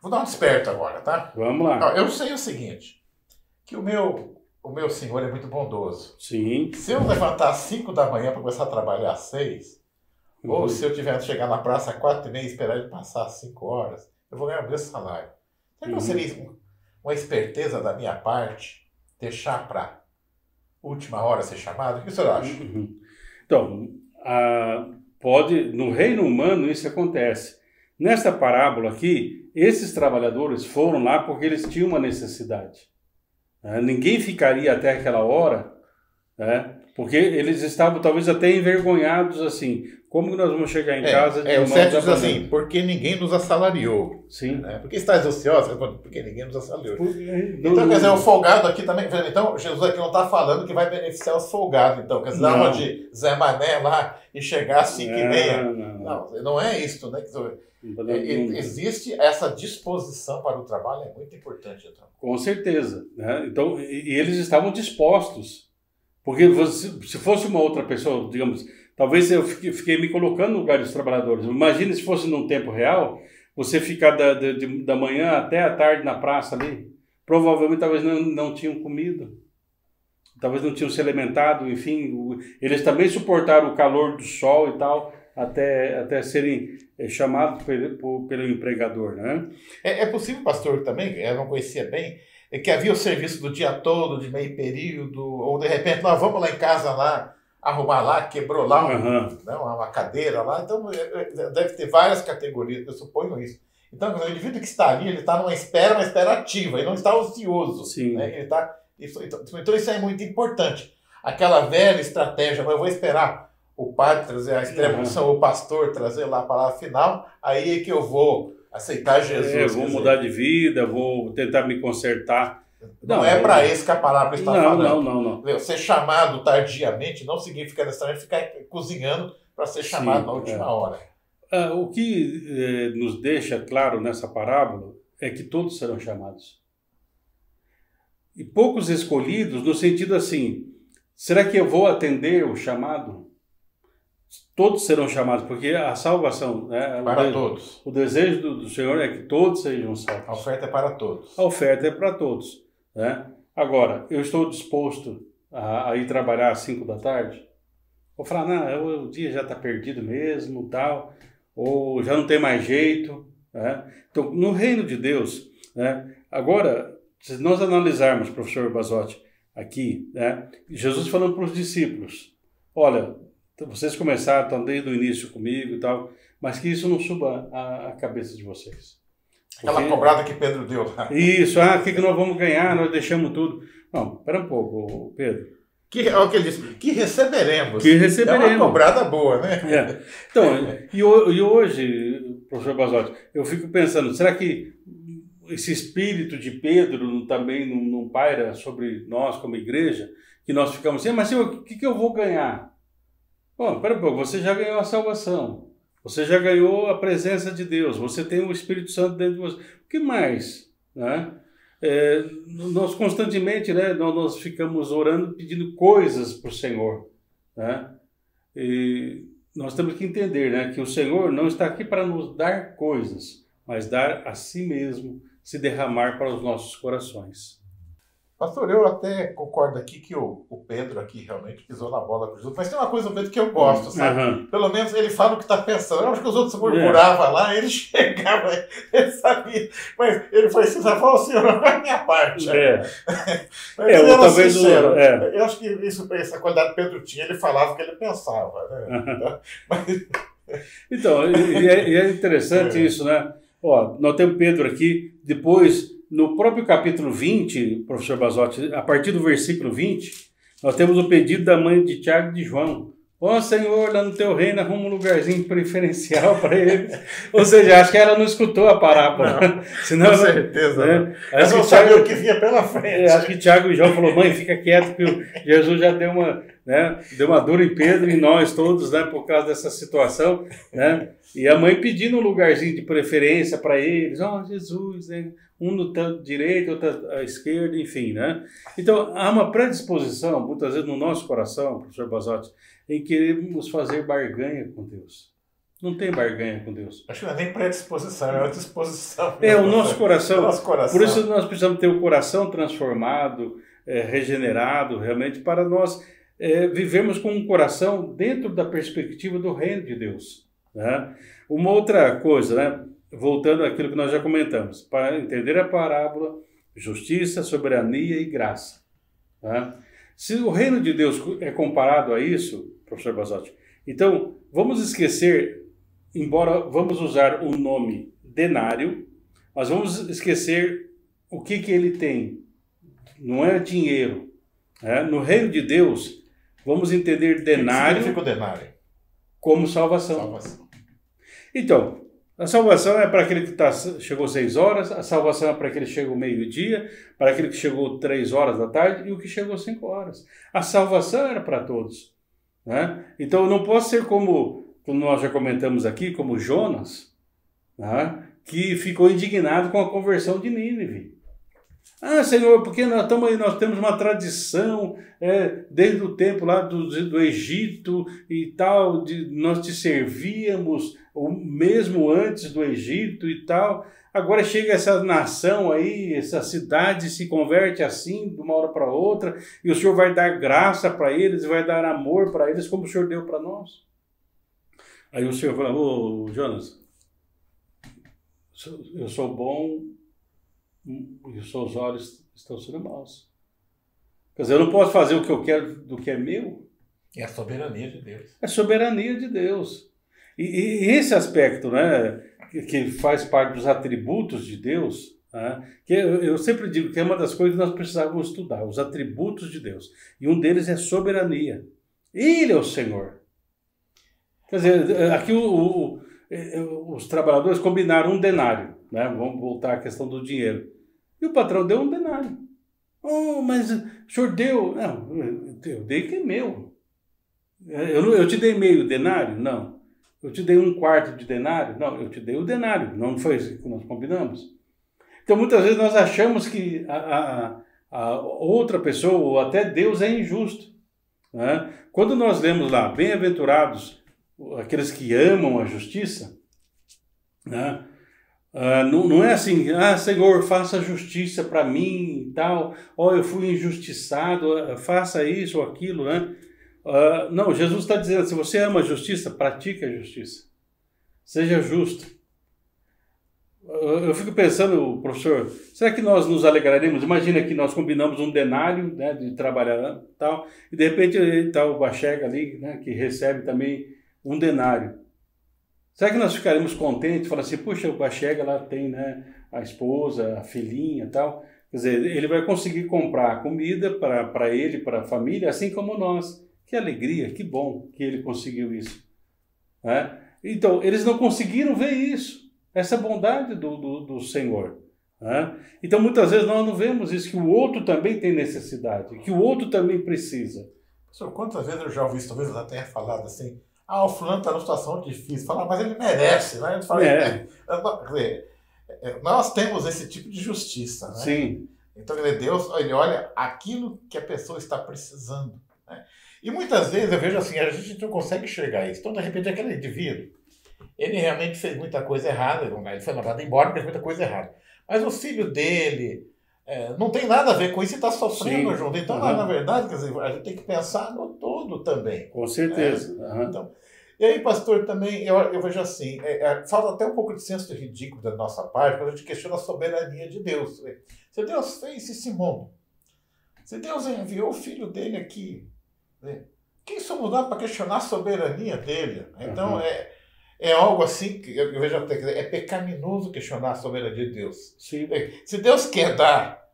Vou dar um desperto agora, tá? Vamos lá. Eu sei o seguinte, que o meu Senhor é muito bondoso. Sim. Se eu levantar às 5 da manhã para começar a trabalhar às 6, Ou se eu tiver que chegar na praça às 4h30 e esperar ele passar às 5 horas, eu vou ganhar o meu salário. Será que não seria uma esperteza da minha parte deixar para última hora ser chamado? O que o senhor acha? Então, no reino humano isso acontece. Nesta parábola aqui, esses trabalhadores foram lá porque eles tinham uma necessidade. Ninguém ficaria até aquela hora, porque eles estavam talvez até envergonhados assim. Como que nós vamos chegar em casa? O 7 diz assim, porque ninguém nos assalariou. Sim. Porque estás ociosos? Porque ninguém nos assalariou. Então, quer dizer, o folgado aqui também... Então, Jesus aqui não está falando que vai beneficiar os folgados. Então, quer dizer, na hora de Zé Mané lá e chegar às 5h30. Não é isso, né? Existe essa disposição para o trabalho, é muito importante. Então. Com certeza. Então, e eles estavam dispostos. Porque se fosse uma outra pessoa, digamos... Talvez eu fiquei me colocando no lugar dos trabalhadores. Imagina se fosse num tempo real, você ficar da manhã até a tarde na praça ali. Provavelmente talvez não tinham comido. Talvez não tinham se alimentado, enfim. Eles também suportaram o calor do sol e tal, até serem chamados pelo empregador, né? É possível, pastor, também, eu não conhecia bem, que havia o serviço do dia todo, de meio período, ou de repente, nós vamos lá em casa lá, arrumar lá, quebrou lá uma cadeira lá, então deve ter várias categorias, eu suponho isso. Então, o indivíduo que está ali, ele está uma espera ativa, ele não está ocioso. Sim. Né? Ele tá, então isso é muito importante. Aquela velha estratégia, eu vou esperar o padre trazer a extrema-unção, o pastor trazer lá a palavra final, aí é que eu vou aceitar Jesus. Vou mudar de vida, vou tentar me consertar. Não é para isso que a palavra está falando. Não. Ser chamado tardiamente não significa necessariamente ficar cozinhando para ser chamado na última hora. O que nos deixa claro nessa parábola é que todos serão chamados. E poucos escolhidos no sentido assim, será que eu vou atender o chamado? Todos serão chamados, porque a salvação... Para todos. O desejo do Senhor é que todos sejam salvos. A oferta é para todos. A oferta é para todos. Agora, eu estou disposto a ir trabalhar às 5 da tarde? Vou falar, o dia já está perdido mesmo, tal, ou já não tem mais jeito. Então, no reino de Deus, agora, se nós analisarmos, professor Basotti, aqui, Jesus falando para os discípulos, olha, vocês começaram, estão desde o início comigo e tal, mas que isso não suba a cabeça de vocês. Aquela cobrada que Pedro deu. Isso, o que nós vamos ganhar? Nós deixamos tudo. Não, espera um pouco, Pedro. Olha o que ele disse, que receberemos. É uma cobrada boa, né? Então, e hoje, professor Basotti, eu fico pensando, será que esse espírito de Pedro também não paira sobre nós como igreja? Que nós ficamos assim, mas Senhor, o que eu vou ganhar? Bom, espera um pouco, você já ganhou a salvação. Você já ganhou a presença de Deus, você tem o Espírito Santo dentro de você. O que mais? Nós constantemente, nós ficamos orando, pedindo coisas para o Senhor. E nós temos que entender que o Senhor não está aqui para nos dar coisas, mas dar a si mesmo, se derramar para os nossos corações. Pastor, eu até concordo aqui que o Pedro aqui realmente pisou na bola com Jesus, mas tem uma coisa do Pedro que eu gosto, sabe? Pelo menos ele fala o que está pensando. Eu acho que os outros murmuravam lá, ele chegava, ele sabia, mas ele foi assim, o Senhor não é a minha parte. Mas ele era sincero. Eu acho que essa qualidade que Pedro tinha, ele falava o que ele pensava. Então, é interessante isso, né? Nós temos Pedro aqui, depois... No próprio capítulo 20, professor Basotti, a partir do versículo 20, nós temos o pedido da mãe de Tiago e de João. Senhor, lá no teu reino, arruma um lugarzinho preferencial para eles. Ou seja, acho que ela não escutou a parábola. Senão, com certeza. Eles não sabiam o que vinha pela frente. Acho que Tiago e João falou, mãe, fica quieto, que Jesus já deu uma dura em Pedro e nós todos, por causa dessa situação. E a mãe pedindo um lugarzinho de preferência para eles. Jesus, um no tanto direito, outro à esquerda, enfim, Então, há uma predisposição, muitas vezes no nosso coração, professor Basotti, em queremos fazer barganha com Deus. Não tem barganha com Deus. Acho que não é nem predisposição, é uma disposição. O nosso coração. Por isso nós precisamos ter o coração transformado, regenerado, realmente, para nós vivemos com um coração dentro da perspectiva do reino de Deus. Né? Uma outra coisa, né? Voltando àquilo que nós já comentamos, para entender a parábola, justiça, soberania e graça. Tá? Se o reino de Deus é comparado a isso, professor Basotti, então vamos esquecer, embora vamos usar o nome denário, mas vamos esquecer o que ele tem. Não é dinheiro. Né? No reino de Deus, vamos entender denário, o que significa o denário? Como salvação. Então, a salvação é para aquele que chegou 6 horas, a salvação é para aquele que chegou meio-dia, para aquele que chegou 3 horas da tarde e o que chegou 5 horas. A salvação era para todos. Né? Então eu não posso ser como nós já comentamos aqui, como Jonas, né? Que ficou indignado com a conversão de Nínive. Ah, Senhor, porque nós temos uma tradição desde o tempo lá do Egito e tal, nós te servíamos mesmo antes do Egito e tal. Agora chega essa nação aí, essa cidade se converte assim de uma hora para outra e o Senhor vai dar graça para eles, vai dar amor para eles como o Senhor deu para nós. Aí o Senhor fala, ô Jonas, eu sou bom e os seus olhos estão sendo maus. Quer dizer, eu não posso fazer o que eu quero do que é meu. É a soberania de Deus. É a soberania de Deus. E esse aspecto, né, que faz parte dos atributos de Deus, né, que eu sempre digo que é uma das coisas que nós precisávamos estudar, os atributos de Deus. E um deles é soberania. Ele é o Senhor. Quer dizer, aqui os trabalhadores combinaram um denário, né? Vamos voltar à questão do dinheiro. E o patrão deu um denário. Oh, mas o senhor deu? Não, eu dei que é meu. Eu te dei meio denário? Não. Eu te dei 1/4 de denário? Não, eu te dei o denário. Não foi isso que nós combinamos? Então, muitas vezes nós achamos que a outra pessoa, ou até Deus, é injusto. Né? Quando nós lemos lá, bem-aventurados aqueles que amam a justiça, né? Não é assim, Senhor, faça justiça para mim e tal, eu fui injustiçado, faça isso ou aquilo, né? Não, Jesus está dizendo, se você ama a justiça, pratique a justiça, seja justo. Eu fico pensando, professor, será que nós nos alegraremos? Imagina que nós combinamos um denário, né, de trabalhar e tal, e de repente está o Bachega ali, né, que recebe também um denário. Será que nós ficaremos contentes? Falar assim, puxa, o Bachega lá tem, né, a esposa, a filhinha e tal. Quer dizer, ele vai conseguir comprar comida para ele, para a família, assim como nós. Que alegria, que bom que ele conseguiu isso. Né? Então, eles não conseguiram ver isso, essa bondade do Senhor. Né? Então, muitas vezes nós não vemos isso, que o outro também tem necessidade, que o outro também precisa. Professor, quantas vezes eu já ouvi isso, talvez eu até tenha falado assim, o fulano está numa situação difícil. Fala, mas ele merece, né? Nós temos esse tipo de justiça, né? Sim. Então, Deus, ele olha aquilo que a pessoa está precisando, né? E muitas vezes eu vejo assim, a gente não consegue enxergar isso. Então, de repente, aquele indivíduo, ele realmente fez muita coisa errada, ele foi mandado embora porque fez muita coisa errada. Mas o filho dele não tem nada a ver com isso e está sofrendo junto. Então, na verdade, quer dizer, a gente tem que pensar no todo também. Com certeza. Né? Então, e aí, pastor, também eu vejo assim, falta até um pouco de senso de ridículo da nossa parte quando a gente questiona a soberania de Deus. Se Deus fez esse mundo, se Deus enviou o filho dele aqui, né? Quem somos nós para questionar a soberania dele? Então, é algo assim que eu vejo até que é pecaminoso questionar a soberania de Deus. Sim. Se Deus quer dar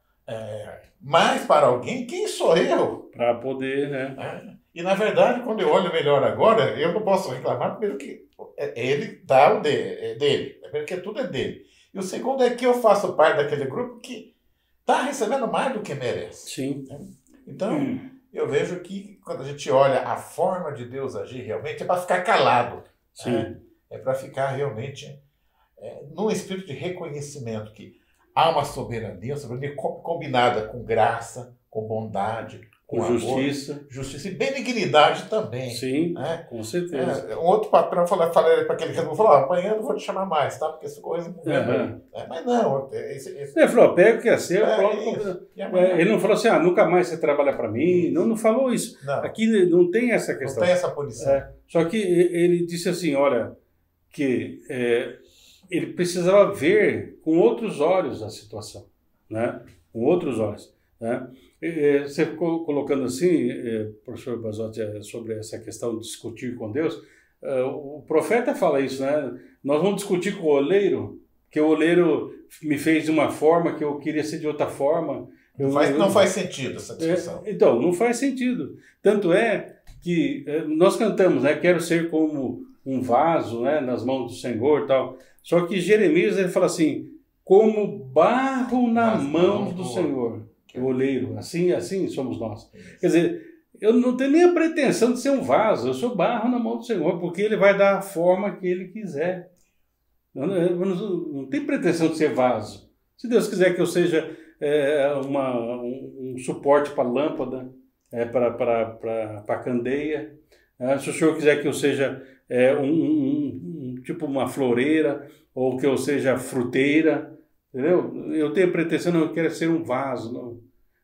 mais para alguém, quem sou eu? Para poder, né? E, na verdade, quando eu olho melhor agora, eu não posso reclamar, primeiro que ele dá o dele. Primeiro que tudo é dele. E o segundo é que eu faço parte daquele grupo que está recebendo mais do que merece. Sim. Então, eu vejo que quando a gente olha a forma de Deus agir realmente, é para ficar calado. Sim. Né? É para ficar realmente num espírito de reconhecimento que há uma soberania combinada com graça, com bondade, com justiça. Justiça e benignidade também. Sim, né? com certeza. Um outro patrão falei para aquele que falou, amanhã eu não vou te chamar mais, tá? Porque essa coisa não mas não. Ele falou, pega o que é seu, ele não falou assim, nunca mais você trabalha para mim. Não falou isso. Não. Aqui não tem essa questão. Não tem essa punição. Só que ele disse assim, olha, que ele precisava ver com outros olhos a situação, né? Com outros olhos, né? Você colocando assim, professor Basotti, sobre essa questão de discutir com Deus, o profeta fala isso, né? Nós vamos discutir com o oleiro, que o oleiro me fez de uma forma que eu queria ser de outra forma. Não faz sentido essa discussão. Então, não faz sentido. Tanto é que nós cantamos, né? Quero ser como um vaso, né, nas mãos do Senhor e tal. Só que Jeremias, ele fala assim, como barro na mão do Senhor, o oleiro, assim somos nós. Quer dizer, eu não tenho nem a pretensão de ser um vaso, eu sou barro na mão do Senhor, porque Ele vai dar a forma que Ele quiser. Eu não tenho pretensão de ser vaso. Se Deus quiser que eu seja um suporte para a lâmpada, para a candeia, se o Senhor quiser que eu seja tipo uma floreira, ou que eu seja fruteira, entendeu? Eu tenho a pretensão, não, eu quero ser um vaso,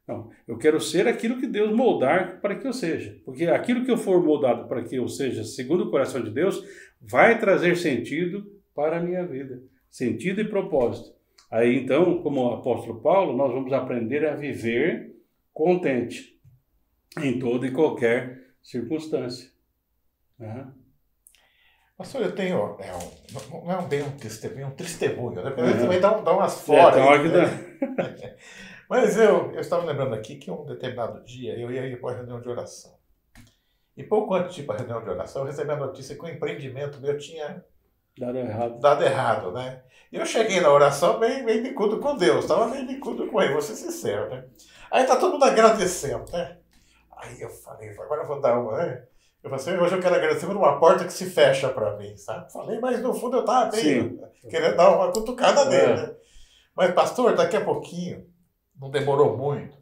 não. Eu quero ser aquilo que Deus moldar para que eu seja. Porque aquilo que eu for moldado para que eu seja, segundo o coração de Deus, vai trazer sentido para a minha vida. Sentido e propósito. Aí então, como o apóstolo Paulo, nós vamos aprender a viver contente em toda e qualquer circunstância. Pastor, eu tenho, não é bem um testemunho, né? Porque também dá umas fora. Né? Mas eu estava lembrando aqui que um determinado dia eu ia ir para a reunião de oração. E pouco antes de ir para a reunião de oração, eu recebi a notícia que o empreendimento meu tinha dado errado, né? E eu cheguei na oração bem bicudo com Deus, estava bem bicudo com ele, vou ser sincero, né? Aí tá todo mundo agradecendo, né? Aí eu falei, agora eu vou dar uma, né? Eu falei assim, hoje eu quero agradecer por uma porta que se fecha para mim, sabe? Falei, mas no fundo eu estava bem, querendo dar uma cutucada nele, né? Mas, pastor, daqui a pouquinho, não demorou muito,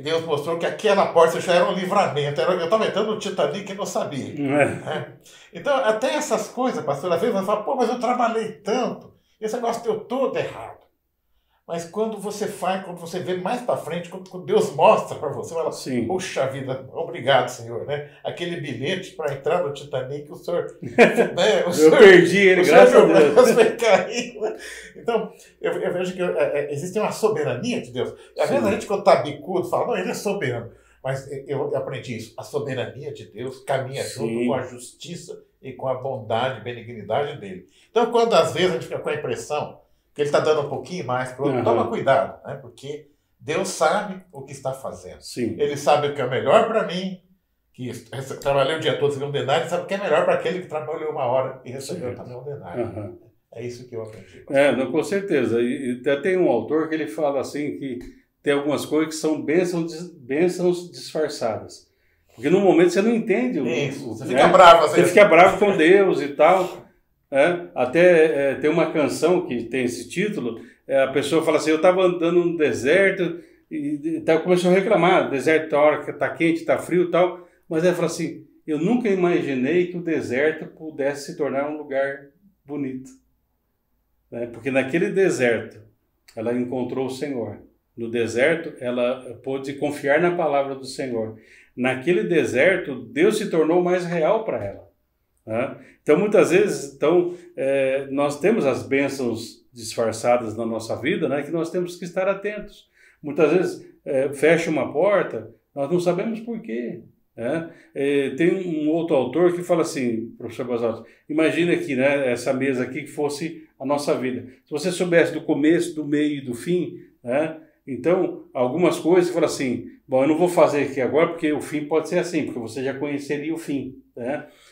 Deus mostrou que aquela porta já era um livramento. Eu estava entrando no Titanic e não sabia. Né? Então, até essas coisas, pastor, às vezes você fala, mas eu trabalhei tanto, esse negócio deu todo errado. Mas quando você vê mais para frente, quando Deus mostra para você, fala, puxa vida, obrigado, Senhor, né? Aquele bilhete para entrar no Titanic, o senhor... Né? Eu perdi ele, graças a Deus. Né? Então, eu vejo que existe uma soberania de Deus. Às vezes a gente, quando está bicudo, fala, não, ele é soberano. Mas eu aprendi isso. A soberania de Deus caminha junto com a justiça e com a bondade e benignidade dele. Então, quando às vezes a gente fica com a impressão que ele está dando um pouquinho mais para o outro, toma cuidado, né? Porque Deus sabe o que está fazendo. Ele sabe o que é melhor para mim, que trabalhei o dia todo recebendo um denário, ele sabe o que é melhor para aquele que trabalhou uma hora e recebeu também um denário. É isso que eu aprendi. Não, com certeza. E até tem um autor que ele fala assim que tem algumas coisas que são bênçãos disfarçadas. Porque no momento você não entende. Você fica bravo. Você fica bravo com Deus e tal. Até tem uma canção que tem esse título, a pessoa fala assim, eu estava andando no deserto e começou a reclamar, deserto a hora que está quente, está frio e tal, mas ela fala assim, eu nunca imaginei que o deserto pudesse se tornar um lugar bonito, porque naquele deserto ela encontrou o Senhor, no deserto ela pôde confiar na palavra do Senhor, naquele deserto Deus se tornou mais real para ela. Então, muitas vezes, nós temos as bênçãos disfarçadas na nossa vida, né, que nós temos que estar atentos. Muitas vezes, fecha uma porta, nós não sabemos por quê. Tem um outro autor que fala assim, professor Basotti, imagina aqui, né, essa mesa aqui que fosse a nossa vida. Se você soubesse do começo, do meio e do fim, então, algumas coisas você fala assim, bom, eu não vou fazer aqui agora porque o fim pode ser assim, porque você já conheceria o fim,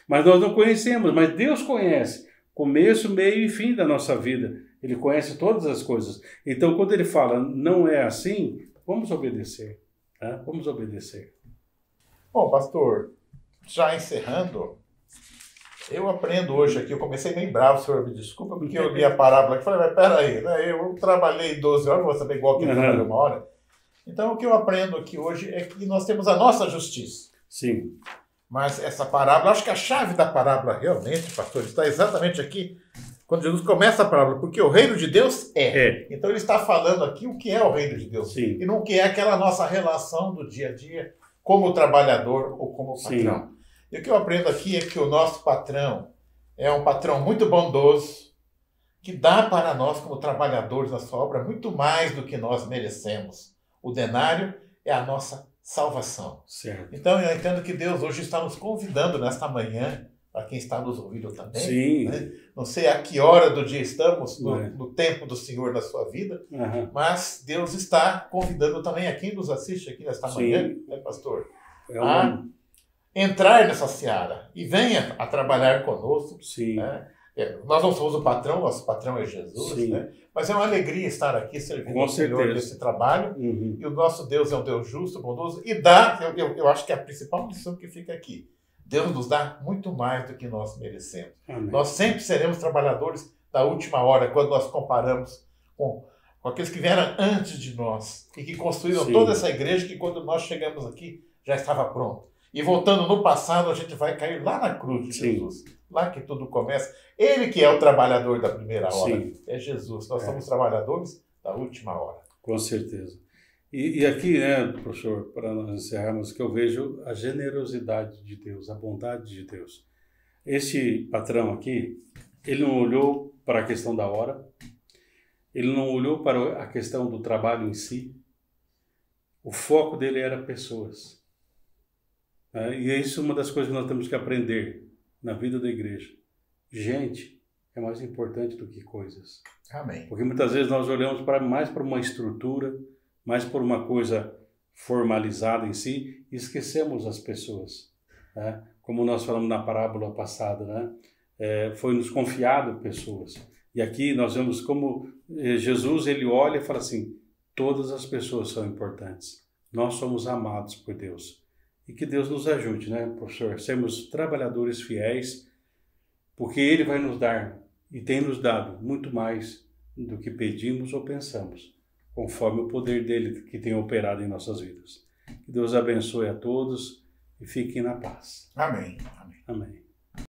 Mas nós não conhecemos, mas Deus conhece começo, meio e fim da nossa vida. Ele conhece todas as coisas. Então, quando ele fala, não é assim, vamos obedecer. Vamos obedecer. Bom, pastor, já encerrando, eu aprendo hoje aqui, eu comecei bem bravo, senhor, me desculpa, porque eu li a parábola aqui e falei, mas peraí, né? Eu trabalhei 12 horas, vou saber igual que ele trabalhou uma hora. Então, o que eu aprendo aqui hoje é que nós temos a nossa justiça. Sim. Mas essa parábola, acho que a chave da parábola realmente, pastor, está exatamente aqui, quando Jesus começa a parábola, porque o reino de Deus é. Então ele está falando aqui o que é o reino de Deus. Sim. E não o que é aquela nossa relação do dia a dia como trabalhador ou como patrão. Sim. E o que eu aprendo aqui é que o nosso patrão é um patrão muito bondoso, que dá para nós como trabalhadores da sua obra muito mais do que nós merecemos. O denário é a nossa salvação. Certo. Então eu entendo que Deus hoje está nos convidando nesta manhã, para quem está nos ouvindo também. Sim. Né? Não sei a que hora do dia estamos, no tempo do Senhor na sua vida, mas Deus está convidando também a quem nos assiste aqui nesta manhã, né, pastor? A entrar nessa seara e venha a trabalhar conosco. Sim. Né? Nós não somos o patrão, nosso patrão é Jesus, né? Mas é uma alegria estar aqui servindo ao Senhor nesse trabalho. E o nosso Deus é um Deus justo, bondoso, e dá, eu acho que é a principal lição que fica aqui. Deus nos dá muito mais do que nós merecemos. Amém. Nós sempre seremos trabalhadores da última hora, quando nós comparamos com aqueles que vieram antes de nós e que construíram toda essa igreja que quando nós chegamos aqui já estava pronto. E voltando no passado, a gente vai cair lá na cruz de Jesus. Lá que tudo começa. Ele que é o trabalhador da primeira hora. É Jesus. Nós somos trabalhadores da última hora. Com certeza. E aqui, né, professor, para nós encerrarmos, que eu vejo a generosidade de Deus, a bondade de Deus. Esse patrão aqui, ele não olhou para a questão da hora, ele não olhou para a questão do trabalho em si, o foco dele era pessoas. E é isso uma das coisas que nós temos que aprender na vida da igreja. Gente é mais importante do que coisas. Amém. Porque muitas vezes nós olhamos mais para uma estrutura, mais por uma coisa formalizada em si, e esquecemos as pessoas. Né? Como nós falamos na parábola passada, né? Foi-nos confiado pessoas. E aqui nós vemos como Jesus, ele olha e fala assim, todas as pessoas são importantes. Nós somos amados por Deus. E que Deus nos ajude, né, professor? Sermos trabalhadores fiéis, porque Ele vai nos dar, e tem nos dado, muito mais do que pedimos ou pensamos, conforme o poder dele que tem operado em nossas vidas. Que Deus abençoe a todos e fiquem na paz. Amém. Amém.